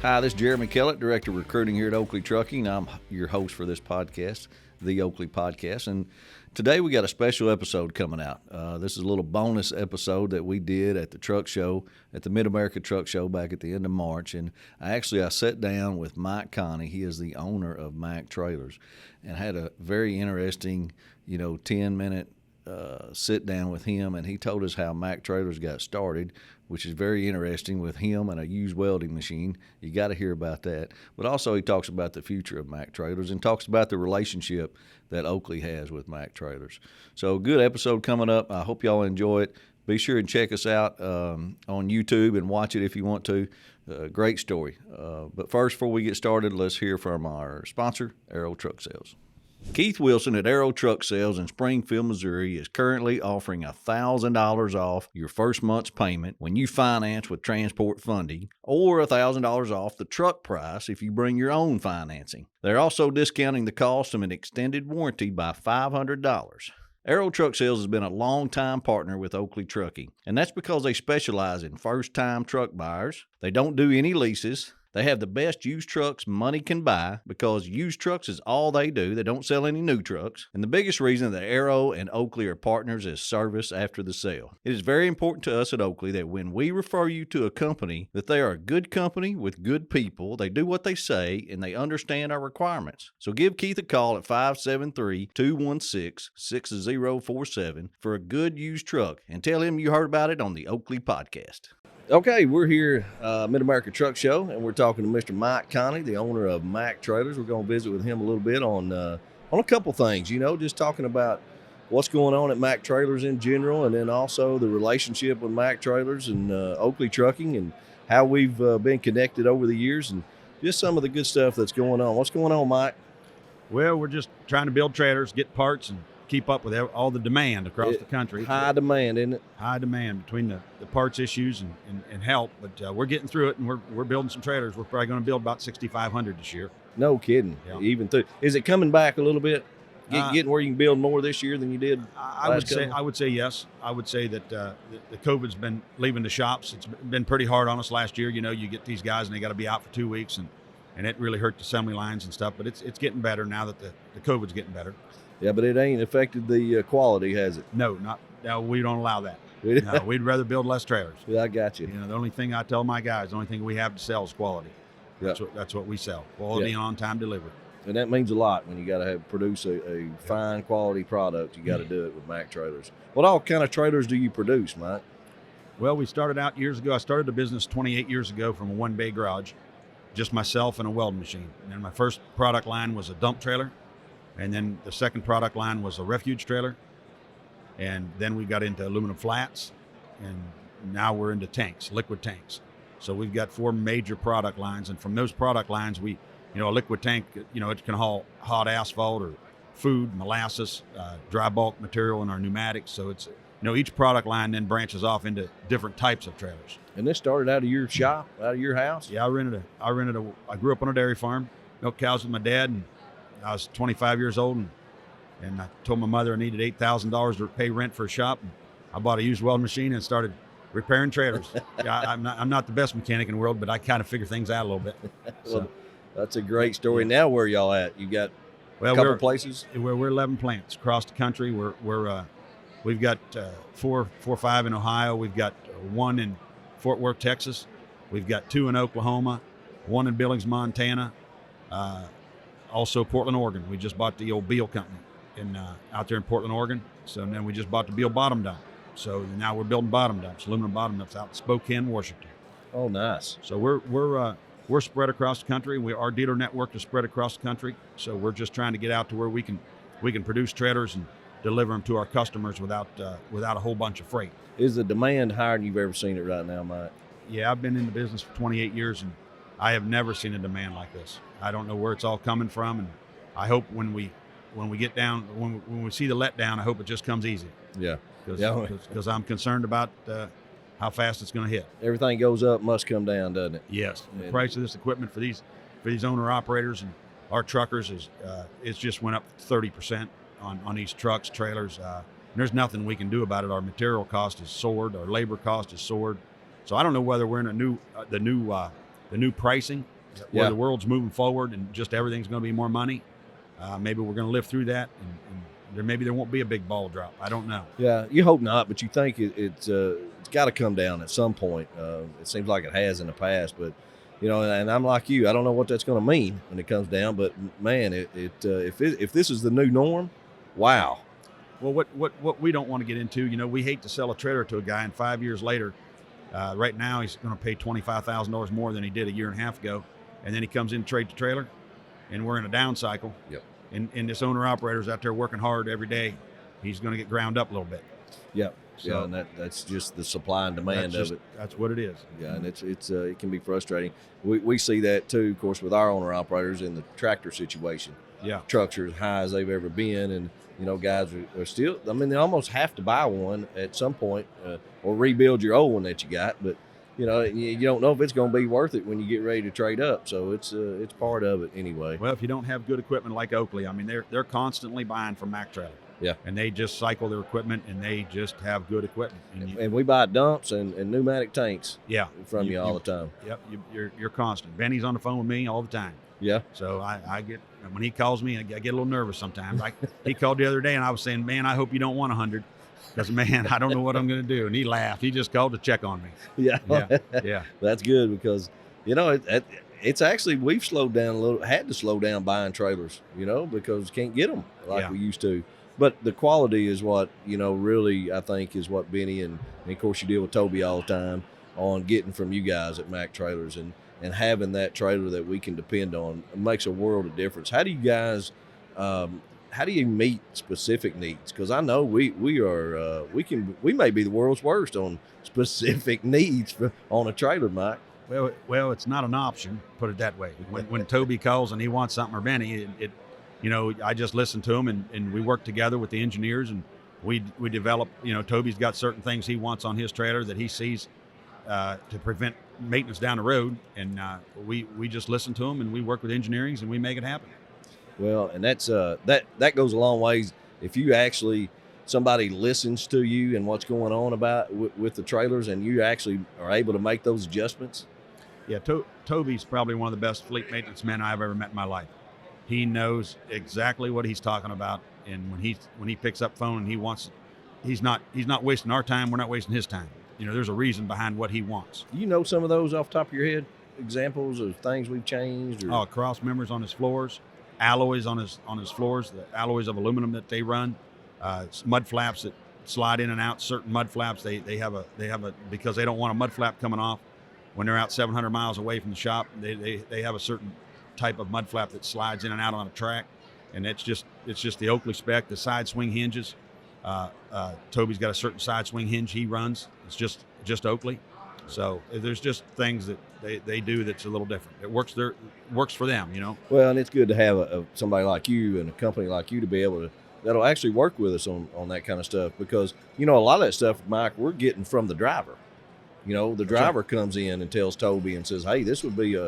Hi, this is Jeremy Kellett, Director of Recruiting here at Oakley Trucking. I'm your host for this podcast, the Oakley Podcast. And today we got a special episode coming out. This is a little bonus episode that we did at the truck show, at the Mid-America Truck Show back at the end of March. And I sat down with Mike Conny. He is the owner of Mack Trailers, and had a very interesting, 10-minute sit down with him. And he told us how Mack Trailers got started, which is very interesting, with him and a used welding machine. You got to hear about that. But also he talks about the future of Mack Trailers and talks about the relationship that Oakley has with Mack Trailers. So good episode coming up. I hope y'all enjoy it. Be sure and check us out on YouTube and watch it if you want to. Great story. But first, before we get started, let's hear from our sponsor, Arrow Truck Sales. Keith Wilson at Arrow Truck Sales in Springfield, Missouri is currently offering $1,000 off your first month's payment when you finance with transport funding, or $1,000 off the truck price if you bring your own financing. They're also discounting the cost of an extended warranty by $500. Arrow Truck Sales has been a long-time partner with Oakley Trucking, and that's because they specialize in first-time truck buyers. They don't do any leases. They have the best used trucks money can buy, because used trucks is all they do. They don't sell any new trucks. And the biggest reason that Arrow and Oakley are partners is service after the sale. It is very important to us at Oakley that when we refer you to a company, that they are a good company with good people. They do what they say, and they understand our requirements. So give Keith a call at 573-216-6047 for a good used truck, and tell him you heard about it on the Oakley Podcast. Okay, we're here Mid-America Truck Show, and we're talking to Mr. Mike Conny, the owner of Mack Trailers. We're going to visit with him a little bit on a couple things, just talking about what's going on at Mack Trailers in general, and then also the relationship with Mack Trailers and Oakley Trucking, and how we've been connected over the years, and just some of the good stuff that's going on. What's going on, Mike? Well, we're just trying to build trailers, get parts, and keep up with all the demand across the country. High demand, isn't it? High demand between the parts issues and help, but we're getting through it, and we're building some trailers. We're probably going to build about 6,500 this year. No kidding. Yeah. Even through, is it coming back a little bit? Getting where you can build more this year than you did? I would say yes. I would say that the COVID's been leaving the shops. It's been pretty hard on us last year. You get these guys and they got to be out for 2 weeks, and it really hurt the assembly lines and stuff. But it's getting better now that the COVID's getting better. Yeah, but it ain't affected the quality, has it? No, we don't allow that. No, we'd rather build less trailers. Yeah, I got you. The only thing I tell my guys, the only thing we have to sell is quality. Yep. That's what we sell. Quality and on-time delivery. And that means a lot when you got to produce a fine quality product. You got to do it with Mack Trailers. What all kind of trailers do you produce, Mike? Well, we started out years ago. I started the business 28 years ago from a one-bay garage, just myself and a welding machine. And my first product line was a dump trailer. And then the second product line was a refuge trailer. And then we got into aluminum flats. And now we're into tanks, liquid tanks. So we've got 4 major product lines. And from those product lines, a liquid tank, it can haul hot asphalt or food, molasses, dry bulk material in our pneumatics. So it's, each product line then branches off into different types of trailers. And this started out of your shop, out of your house? Yeah, I grew up on a dairy farm, milked cows with my dad, and I was 25 years old, and I told my mother I needed $8,000 to pay rent for a shop. And I bought a used welding machine and started repairing trailers. I'm not the best mechanic in the world, but I kind of figure things out a little bit. Well, that's a great story. Yeah. Now, where y'all at? You got a couple places? We're 11 plants across the country. We've got 4 or 5 in Ohio. We've got 1 in Fort Worth, Texas. We've got 2 in Oklahoma, 1 in Billings, Montana. Also Portland, Oregon. We just bought the old Beal company out there in Portland, Oregon. So then we just bought the Beal bottom dump. So now we're building bottom dumps, aluminum bottom dumps out in Spokane, Washington. Oh, nice. So we're spread across the country. Our dealer network is spread across the country. So we're just trying to get out to where we can produce trailers and deliver them to our customers without a whole bunch of freight. Is the demand higher than you've ever seen it right now, Mike? Yeah, I've been in the business for 28 years, and I have never seen a demand like this. I don't know where it's all coming from, and I hope when we get down, when we see the letdown, I hope it just comes easy. Yeah. Because I'm concerned about how fast it's going to hit. Everything goes up, must come down, doesn't it? Yes. The price of this equipment for these owner operators and our truckers it's just went up 30% on these trucks, trailers. There's nothing we can do about it. Our material cost is soared. Our labor cost is soared. So I don't know whether we're in the new pricing Where the world's moving forward and just everything's going to be more money. Maybe we're going to live through that, and maybe there won't be a big ball drop. I don't know. Yeah, you hope not, but you think it's got to come down at some point. It seems like it has in the past, but and I'm like you. I don't know what that's going to mean when it comes down. But man, if this is the new norm, wow. Well, what we don't want to get into, we hate to sell a trailer to a guy, and 5 years later, right now he's going to pay $25,000 more than he did a year and a half ago, and then he comes in to trade the trailer, and we're in a down cycle. Yep. And this owner operator's out there working hard every day. He's going to get ground up a little bit. Yep. So, and that's just the supply and demand of it. That's what it is. Yeah, and it can be frustrating. We see that too, of course, with our owner operators in the tractor situation. Yeah, trucks are as high as they've ever been, and guys are still. I mean, they almost have to buy one at some point or rebuild your old one that you got. But you don't know if it's going to be worth it when you get ready to trade up. So it's part of it anyway. Well, if you don't have good equipment like Oakley, I mean, they're constantly buying from Mack Trailer. Yeah. And they just cycle their equipment, and they just have good equipment. And we buy dumps and pneumatic tanks. Yeah. From you all the time. Yep. You're constant. Benny's on the phone with me all the time. Yeah. So I get, when he calls me, I get a little nervous sometimes. He called the other day, and I was saying, man, I hope you don't want 100. Because, man, I don't know what I'm going to do. And he laughed. He just called to check on me. Yeah. Yeah. That's good because, it's actually, we've slowed down a little, had to slow down buying trailers, because can't get them like we used to. But the quality is what, really I think is what Benny and of course you deal with Toby all the time on getting from you guys at Mack Trailers and having that trailer that we can depend on makes a world of difference. How do you guys, how do you meet specific needs? Because I know we may be the world's worst on specific needs on a trailer, Mike. Well, it's not an option, put it that way. When Toby calls and he wants something or Benny, I just listen to him and we work together with the engineers and we develop, Toby's got certain things he wants on his trailer that he sees to prevent maintenance down the road. And we just listen to him and we work with engineering and we make it happen. Well, and that's that goes a long ways. If you actually, somebody listens to you and what's going on with the trailers and you actually are able to make those adjustments. Yeah. Toby's probably one of the best fleet maintenance men I've ever met in my life. He knows exactly what he's talking about, and when he picks up phone and he's not wasting our time. We're not wasting his time. There's a reason behind what he wants. Do you know some of those off the top of your head? Examples of things we've changed? Or? Cross members on his floors, alloys on his floors, the alloys of aluminum that they run, mud flaps that slide in and out. Certain mud flaps they have a because they don't want a mud flap coming off when they're out 700 miles away from the shop. They have a certain type of mud flap that slides in and out on a track, and it's just the Oakley spec. The side swing hinges, Toby's got a certain side swing hinge he runs. It's just Oakley. So there's just things that they do that's a little different. It works for them, Well, and it's good to have somebody like you and a company like you to be able to that'll actually work with us on that kind of stuff because a lot of that stuff, Mike, we're getting from the driver. The driver comes in and tells Toby and says, hey, this would be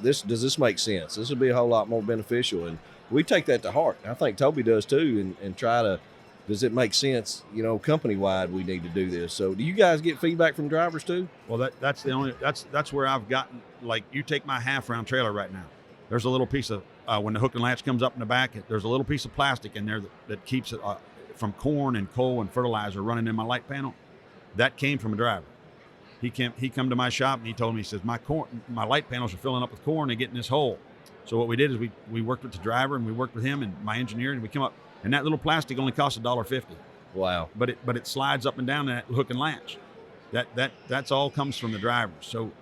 does this make sense? This would be a whole lot more beneficial. And we take that to heart. I think Toby does too and try to, does it make sense, company-wide we need to do this. So do you guys get feedback from drivers too? Well, that's where I've gotten, like you take my half-round trailer right now. There's a little piece of, when the hook and latch comes up in the back, there's a little piece of plastic in there that keeps it from corn and coal and fertilizer running in my light panel. That came from a driver. He come to my shop and he told me, he says, my light panels are filling up with corn and getting this hole. So what we did is we worked with the driver and we worked with him and my engineer and we come up, and that little plastic only costs $1.50. Wow. But it slides up and down that hook and latch. That's all comes from the drivers. So,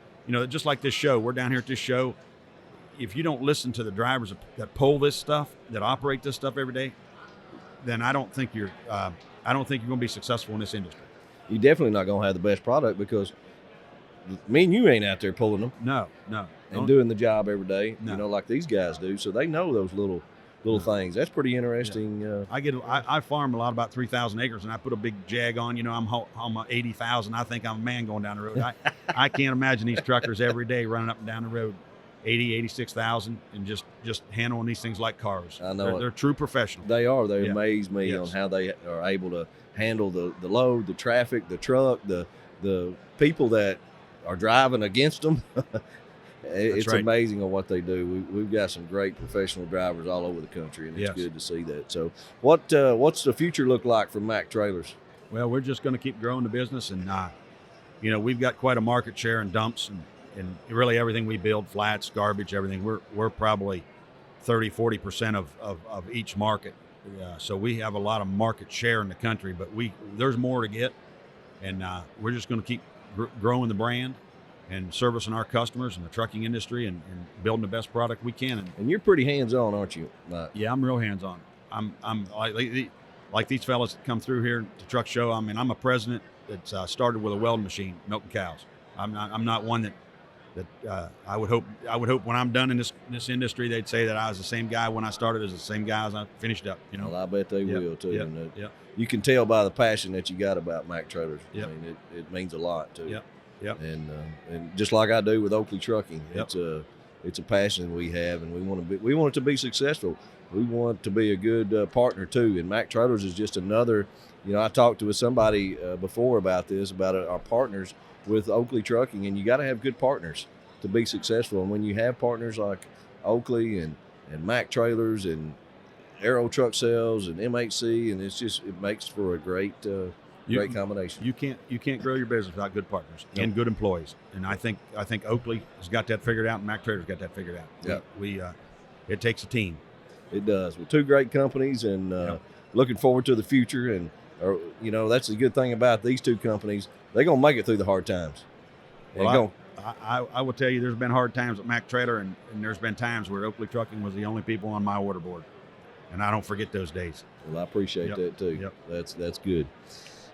just like this show, we're down here at this show. If you don't listen to the drivers that pull this stuff, that operate this stuff every day, then I don't think you're going to be successful in this industry. You're definitely not going to have the best product because me and you ain't out there pulling them. No. And doing the job every day, no. Like these guys do. So they know those little things. That's pretty interesting. Yeah. I farm a lot, about 3,000 acres, and I put a big Jag on. I'm 80,000. I think I'm a man going down the road. I can't imagine these truckers every day running up and down the road, 80, 86,000, and just handling these things like cars. I know they're true professionals. They are. They amaze me on how they are able to handle the load, the traffic, the truck, the people that are driving against them. It's right. amazing on what they do. We've got some great professional drivers all over the country, and it's Yes. good to see that. So what's the future look like for Mack Trailers? Well, we're just going to keep growing the business, and we've got quite a market share in dumps and really everything we build, flats, garbage, everything. We're probably 30-40% of each market. So we have a lot of market share in the country, but there's more to get, and we're just going to keep growing the brand and servicing our customers in the trucking industry and building the best product we can. And you're pretty hands-on, aren't you, Mike? Yeah, I'm real hands-on. I'm like these fellas that come through here to truck show. I mean, I'm a president that started with a welding machine, milking cows. I'm not one that I would hope when I'm done in this industry, they'd say that I was the same guy when I started as the same guy as I finished up. Well, I bet they will too. Yep. And you can tell by the passion that you got about Mack Trailers. Yep. I mean, it means a lot too. Yep. And just like I do with Oakley Trucking, Yep. it's a passion we have, and we want it to be successful. We want to be a good partner too. And Mack Trailers is just another. I talked with somebody before about this, about our partners with Oakley Trucking, and you got to have good partners to be successful. And when you have partners like Oakley and Mack Trailers and Aero Truck Sales and MHC, and it makes for a great combination. You can't grow your business without good partners and good employees. And I think Oakley has got that figured out, and Mack Trailers got that figured out. Yeah. It takes a team. It does. With two great companies, and looking forward to the future. And that's the good thing about these two companies. They're gonna make it through the hard times. Well, I will tell you, there's been hard times at Mack Trailer, and there's been times where Oakley Trucking was the only people on my order board, and I don't forget those days. Well, I appreciate that too. Yep. That's good.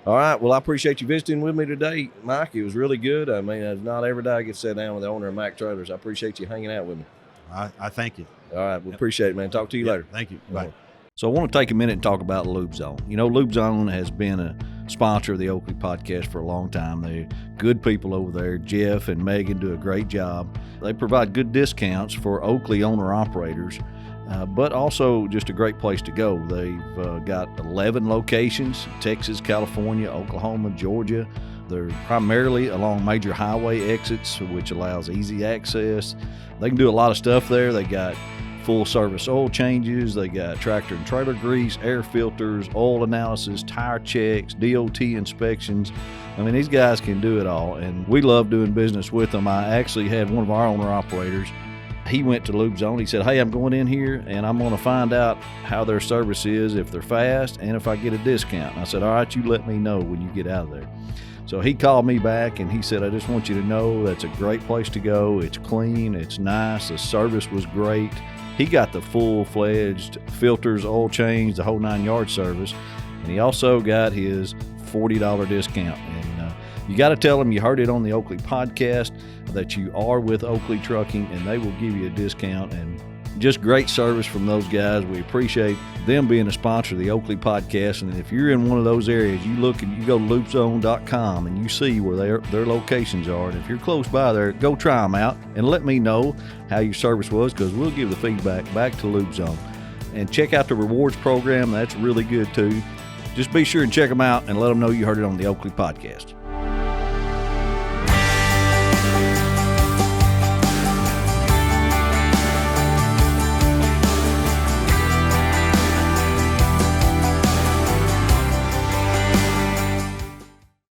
All right. Well, I appreciate you visiting with me today, Mike. It was really good. I mean, it's not every day I get to sit down with the owner of Mack Trailers. I appreciate you hanging out with me. I thank you. All right. We appreciate it, man. Talk to you later. Thank you. Bye. So I want to take a minute and talk about Lube Zone. Lube Zone has been a sponsor of the Oakley Podcast for a long time. They're good people over there. Jeff and Megan do a great job. They provide good discounts for Oakley owner-operators, but also just a great place to go. They've got 11 locations: Texas, California, Oklahoma, Georgia. They're primarily along major highway exits, which allows easy access. They can do a lot of stuff there. They got full service oil changes, they got tractor and trailer grease, air filters, oil analysis, tire checks, DOT inspections. I mean, these guys can do it all, and we love doing business with them. I actually had one of our owner operators, he went to Lube Zone. He said, hey, I'm going in here and I'm going to find out how their service is, if they're fast, and if I get a discount. And I said, all right, you let me know when you get out of there. So he called me back and he said, I just want you to know that's a great place to go. It's clean, it's nice, the service was great. He got the full-fledged filters, oil change, the whole 9-yard service, and he also got his $40 discount. And you got to tell him you heard it on the Oakley Podcast, that you are with Oakley Trucking, and they will give you a discount. And just great service from those guys. We appreciate them being a sponsor of the Oakley Podcast. And if you're in one of those areas, you look and you go to loopzone.com and you see where their locations are. And if you're close by there, go try them out and let me know how your service was, because we'll give the feedback back to Lube Zone. And check out the rewards program. That's really good too. Just be sure and check them out and let them know you heard it on the Oakley Podcast.